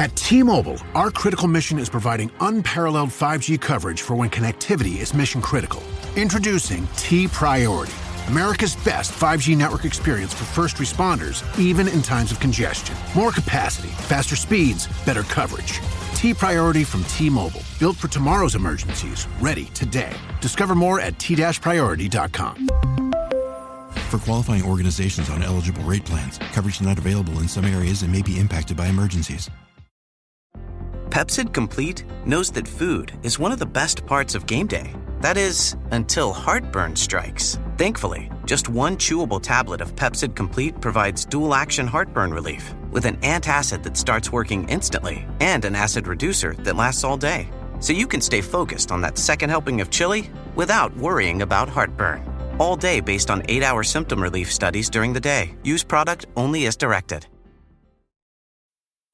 At T-Mobile, our critical mission is providing unparalleled 5G coverage for when connectivity is mission critical. Introducing T-Priority, America's best 5G network experience for first responders, even in times of congestion. More capacity, faster speeds, better coverage. T-Priority from T-Mobile, built for tomorrow's emergencies, ready today. Discover more at t-priority.com. For qualifying organizations on eligible rate plans, coverage not available in some areas and may be impacted by emergencies. Pepsid Complete knows that food is one of the best parts of game day. That is, until heartburn strikes. Thankfully, just one chewable tablet of Pepsid Complete provides dual-action heartburn relief with an antacid that starts working instantly and an acid reducer that lasts all day. So you can stay focused on that second helping of chili without worrying about heartburn. All day based on 8-hour symptom relief studies during the day. Use product only as directed.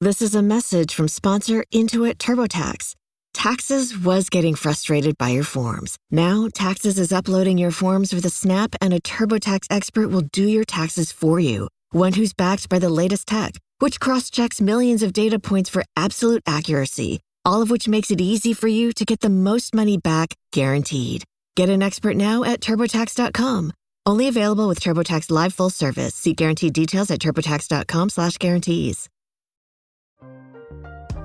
This is a message from sponsor Intuit TurboTax. Taxes was getting frustrated by your forms. Now, Taxes is uploading your forms with a snap, and a TurboTax expert will do your taxes for you. One who's backed by the latest tech, which cross-checks millions of data points for absolute accuracy, all of which makes it easy for you to get the most money back, guaranteed. Get an expert now at TurboTax.com. Only available with TurboTax Live Full Service. See guaranteed details at TurboTax.com/guarantees.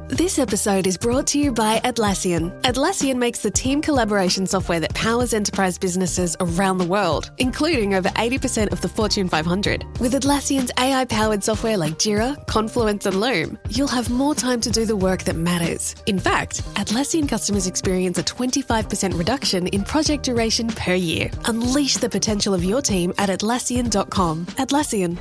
This episode is brought to you by Atlassian. Atlassian makes the team collaboration software that powers enterprise businesses around the world, including over 80% of the Fortune 500. With Atlassian's AI-powered software like Jira, Confluence, and Loom, you'll have more time to do the work that matters. In fact, Atlassian customers experience a 25% reduction in project duration per year. Unleash the potential of your team at Atlassian.com. Atlassian.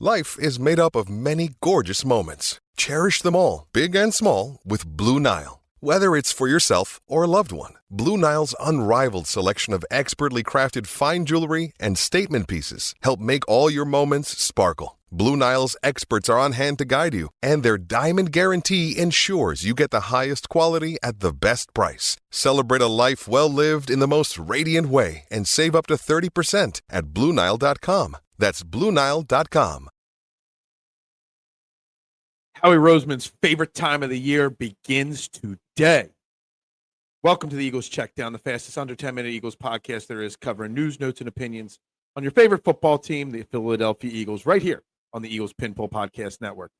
Life is made up of many gorgeous moments. Cherish them all, big and small, with Blue Nile. Whether it's for yourself or a loved one, Blue Nile's unrivaled selection of expertly crafted fine jewelry and statement pieces help make all your moments sparkle. Blue Nile's experts are on hand to guide you, and their diamond guarantee ensures you get the highest quality at the best price. Celebrate a life well lived in the most radiant way and save up to 30% at BlueNile.com. That's BlueNile.com. Howie Roseman's favorite time of the year begins today. Welcome to the Eagles Checkdown, the fastest under 10-minute Eagles podcast there is, covering news, notes, and opinions on your favorite football team, the Philadelphia Eagles, right here on the Eagles Pinpoll Podcast Network.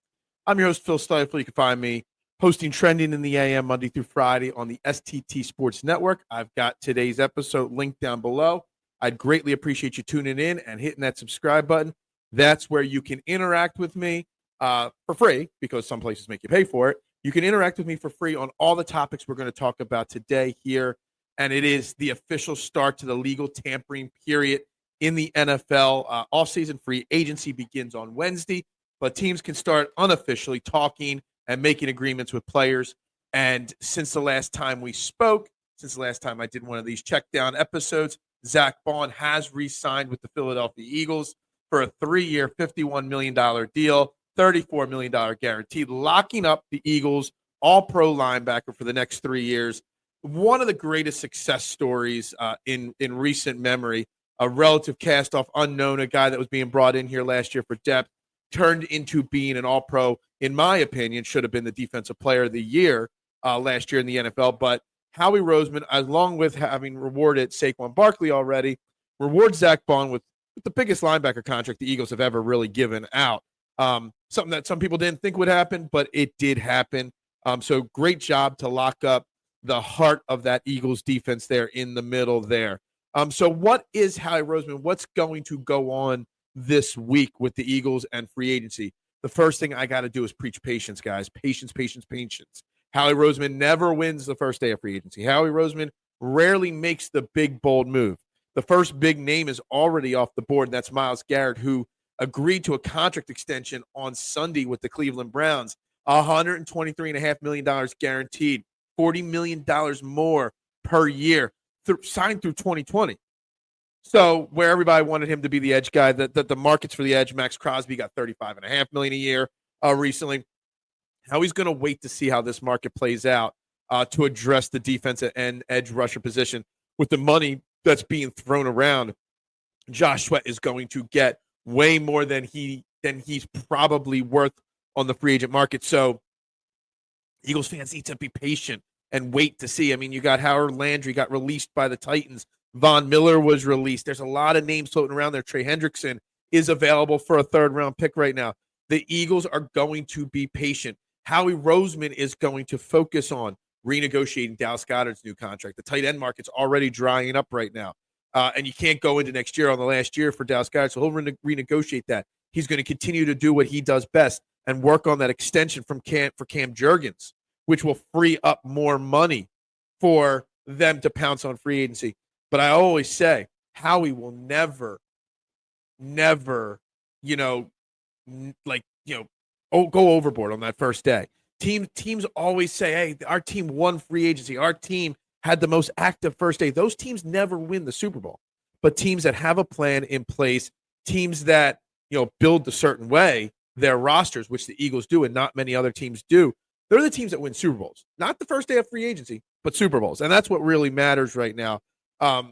I'm your host, Phil Stiefel. You can find me hosting Trending in the AM Monday through Friday on the STT Sports Network. I've got today's episode linked down below. I'd greatly appreciate you tuning in and hitting that subscribe button. That's where you can interact with me for free, because some places make you pay for it. You can interact with me for free on all the topics we're going to talk about today here. And it is the official start to the legal tampering period in the NFL. Off-season free agency begins on Wednesday, but teams can start unofficially talking and making agreements with players. And since the last time we spoke, since the last time I did one of these check-down episodes, Zach Bond has re-signed with the Philadelphia Eagles for a 3-year, $51 million deal, $34 million guaranteed, locking up the Eagles all-pro linebacker for the next 3 years. One of the greatest success stories in recent memory, a relative cast-off unknown, a guy that was being brought in here last year for depth, turned into being an all-pro, in my opinion, should have been the defensive player of the year last year in the NFL, but Howie Roseman, along with having rewarded Saquon Barkley already, rewards Zach Bond with the biggest linebacker contract the Eagles have ever really given out. Something that some people didn't think would happen, but it did happen. So great job to lock up the heart of that Eagles defense there in the middle there. So what is Howie Roseman? What's going to go on this week with the Eagles and free agency? The first thing I got to do is preach patience, guys. Patience, patience, patience. Howie Roseman never wins the first day of free agency. Howie Roseman rarely makes the big, bold move. The first big name is already off the board, and that's Myles Garrett, who agreed to a contract extension on Sunday with the Cleveland Browns. $123.5 million guaranteed, $40 million more per year, signed through 2020. So where everybody wanted him to be the edge guy, the markets for the edge, Max Crosby got $35.5 million a year recently. Howie's going to wait to see how this market plays out to address the defense and edge rusher position. With the money that's being thrown around, Josh Sweat is going to get way more than he than he's probably worth on the free agent market. So Eagles fans need to be patient and wait to see. I mean, you got Howard Landry got released by the Titans. Von Miller was released. There's a lot of names floating around there. Trey Hendrickson is available for a third-round pick right now. The Eagles are going to be patient. Howie Roseman is going to focus on renegotiating Dallas Goedert's new contract. The tight end market's already drying up right now. And you can't go into next year on the last year for Dallas Goedert, so he'll renegotiate that. He's going to continue to do what he does best and work on that extension for Cam Jurgens, which will free up more money for them to pounce on free agency. But I always say Howie will never, go overboard on that first day. Teams always say, hey, our team won free agency. Our team had the most active first day. Those teams never win the Super Bowl. But teams that have a plan in place, teams that, build a certain way, their rosters, which the Eagles do and not many other teams do, they're the teams that win Super Bowls. Not the first day of free agency, but Super Bowls. And that's what really matters right now. I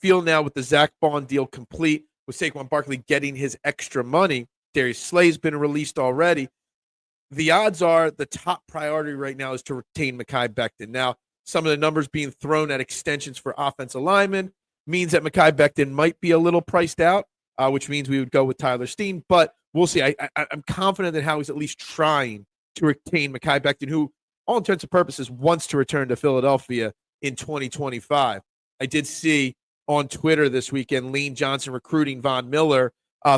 feel now with the Zach Bond deal complete, with Saquon Barkley getting his extra money, Darius Slay's been released already. The odds are the top priority right now is to retain Mekhi Becton. Now, some of the numbers being thrown at extensions for offensive linemen means that Mekhi Becton might be a little priced out, which means we would go with Tyler Steen. But we'll see. I'm confident that Howie's at least trying to retain Mekhi Becton, who, all intents and purposes, wants to return to Philadelphia in 2025. I did see on Twitter this weekend Lane Johnson recruiting Von Miller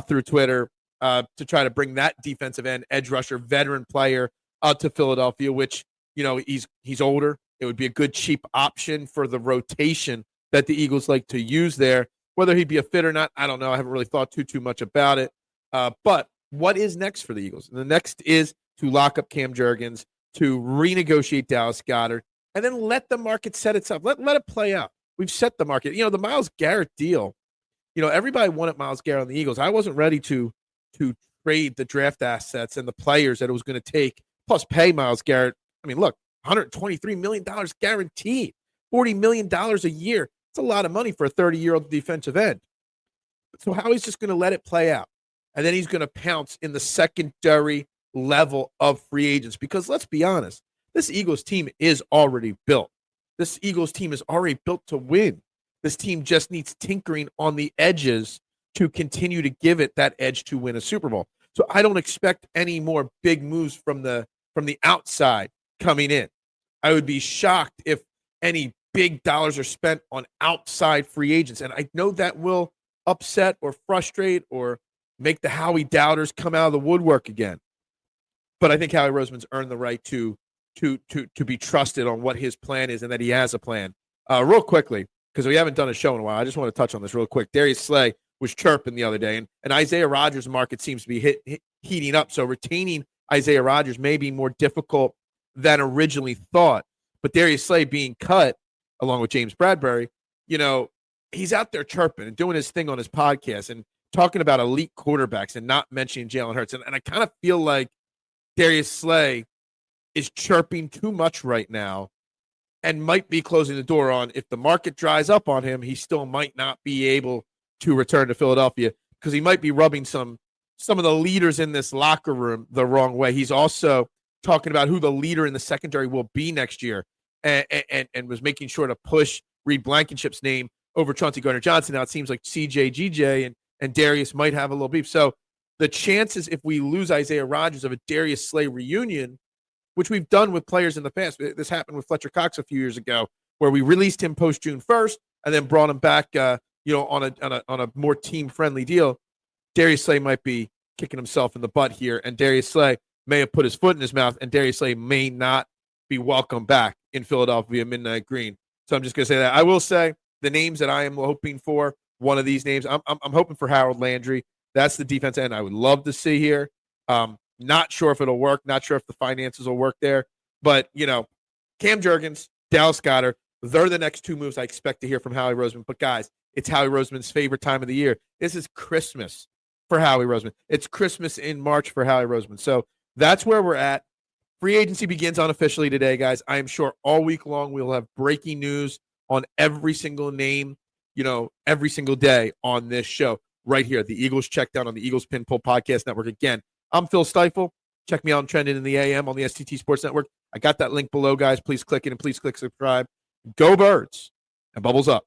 through Twitter to try to bring that defensive end, edge rusher, veteran player to Philadelphia, which, he's older. It would be a good, cheap option for the rotation that the Eagles like to use there. Whether he'd be a fit or not, I don't know. I haven't really thought too much about it. But what is next for the Eagles? The next is to lock up Cam Jurgens, to renegotiate Dallas Goedert, and then let the market set itself. Let it play out. We've set the market. The Myles Garrett deal, everybody wanted Myles Garrett on the Eagles. I wasn't ready to trade the draft assets and the players that it was going to take, plus pay Myles Garrett. I mean, look, $123 million guaranteed, $40 million a year. It's a lot of money for a 30-year-old defensive end. So Howie's just going to let it play out. And then he's going to pounce in the secondary level of free agents. Because let's be honest, this Eagles team is already built. This Eagles team is already built to win. This team just needs tinkering on the edges to continue to give it that edge to win a Super Bowl. So I don't expect any more big moves from the outside coming in. I would be shocked if any big dollars are spent on outside free agents. And I know that will upset or frustrate or make the Howie doubters come out of the woodwork again. But I think Howie Roseman's earned the right to be trusted on what his plan is and that he has a plan. Real quickly, because we haven't done a show in a while, I just want to touch on this real quick. Darius Slay was chirping the other day, and Isaiah Rodgers' market seems to be heating up. So retaining Isaiah Rodgers may be more difficult than originally thought. But Darius Slay being cut, along with James Bradbury, he's out there chirping and doing his thing on his podcast and talking about elite quarterbacks and not mentioning Jalen Hurts. And I kind of feel like Darius Slay is chirping too much right now and might be closing the door on, if the market dries up on him, he still might not be able to return to Philadelphia because he might be rubbing some of the leaders in this locker room the wrong way. He's also talking about who the leader in the secondary will be next year and was making sure to push Reed Blankenship's name over Chauncey Gardner-Johnson. Now it seems like CJ, GJ, and Darius might have a little beef. So the chances, if we lose Isaiah Rodgers, of a Darius Slay reunion, which we've done with players in the past. This happened with Fletcher Cox a few years ago, where we released him post June 1st and then brought him back, on a more team-friendly deal. Darius Slay might be kicking himself in the butt here, and Darius Slay may have put his foot in his mouth, and Darius Slay may not be welcome back in Philadelphia Midnight Green. So I'm just going to say that. I will say the names that I am hoping for, one of these names, I'm hoping for Howard Landry. That's the defense end I would love to see here. Not sure if it'll work. Not sure if the finances will work there. But, Cam Jurgens, Dallas Goedert, they're the next two moves I expect to hear from Howie Roseman. But, guys, it's Howie Roseman's favorite time of the year. This is Christmas for Howie Roseman. It's Christmas in March for Howie Roseman. So that's where we're at. Free agency begins unofficially today, guys. I am sure all week long we'll have breaking news on every single name, every single day on this show. right here. The Eagles Checkdown on the Eagles Pin Pull Podcast Network. Again, I'm Phil Stiefel. Check me out on Trending in the AM on the STT Sports Network. I got that link below, guys. Please click it and please click subscribe. Go Birds. And bubbles up.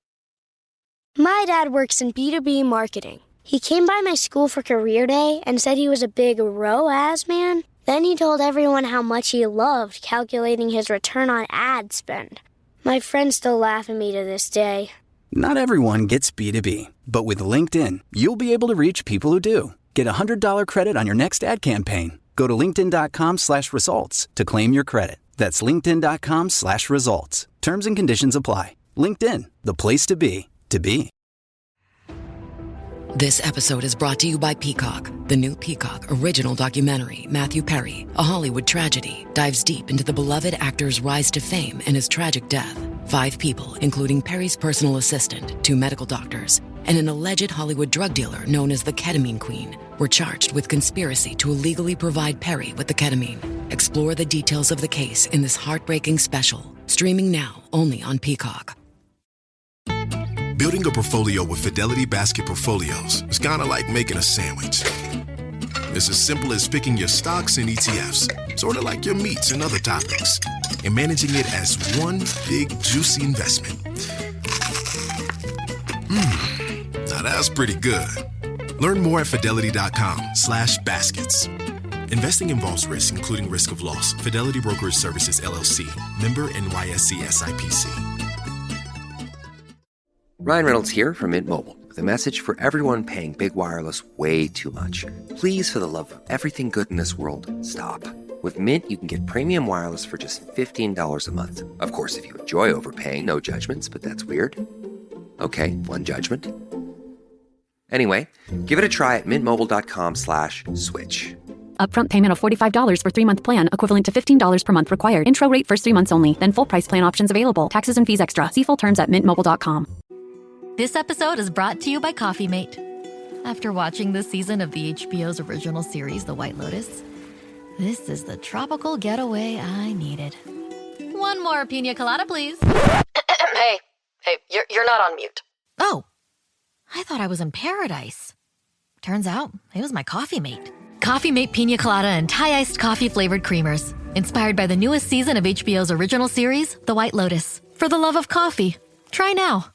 My dad works in B2B marketing. He came by my school for career day and said he was a big ROAS man. Then he told everyone how much he loved calculating his return on ad spend. My friends still laugh at me to this day. Not everyone gets B2B, but with LinkedIn, you'll be able to reach people who do. Get $100 credit on your next ad campaign. Go to linkedin.com/results to claim your credit. That's linkedin.com/results. Terms and conditions apply. LinkedIn, the place to be, to be. This episode is brought to you by Peacock. The new Peacock original documentary, Matthew Perry, A Hollywood Tragedy, dives deep into the beloved actor's rise to fame and his tragic death. 5 people, including Perry's personal assistant, 2 medical doctors, and an alleged Hollywood drug dealer known as the Ketamine Queen, were charged with conspiracy to illegally provide Perry with the ketamine. Explore the details of the case in this heartbreaking special, streaming now only on Peacock. Building a portfolio with Fidelity Basket Portfolios is kind of like making a sandwich. It's as simple as picking your stocks and ETFs, sort of like your meats and other toppings, and managing it as one big, juicy investment. Now that's pretty good. Learn more at fidelity.com/baskets. Investing involves risk, including risk of loss. Fidelity Brokerage Services, LLC. Member NYSE SIPC. Ryan Reynolds here from Mint Mobile with a message for everyone paying big wireless way too much. Please, for the love of everything good in this world, stop. With Mint, you can get premium wireless for just $15 a month. Of course, if you enjoy overpaying, no judgments, but that's weird. Okay, one judgment. Anyway, give it a try at mintmobile.com/switch. Upfront payment of $45 for 3-month plan, equivalent to $15 per month required. Intro rate first 3 months only, then full price plan options available. Taxes and fees extra. See full terms at mintmobile.com. This episode is brought to you by Coffee Mate. After watching this season of the HBO's original series, The White Lotus, this is the tropical getaway I needed. One more pina colada, please. Hey, you're not on mute. Oh, I thought I was in paradise. Turns out it was my Coffee Mate. Coffee Mate pina colada and Thai iced coffee flavored creamers. Inspired by the newest season of HBO's original series, The White Lotus. For the love of coffee. Try now.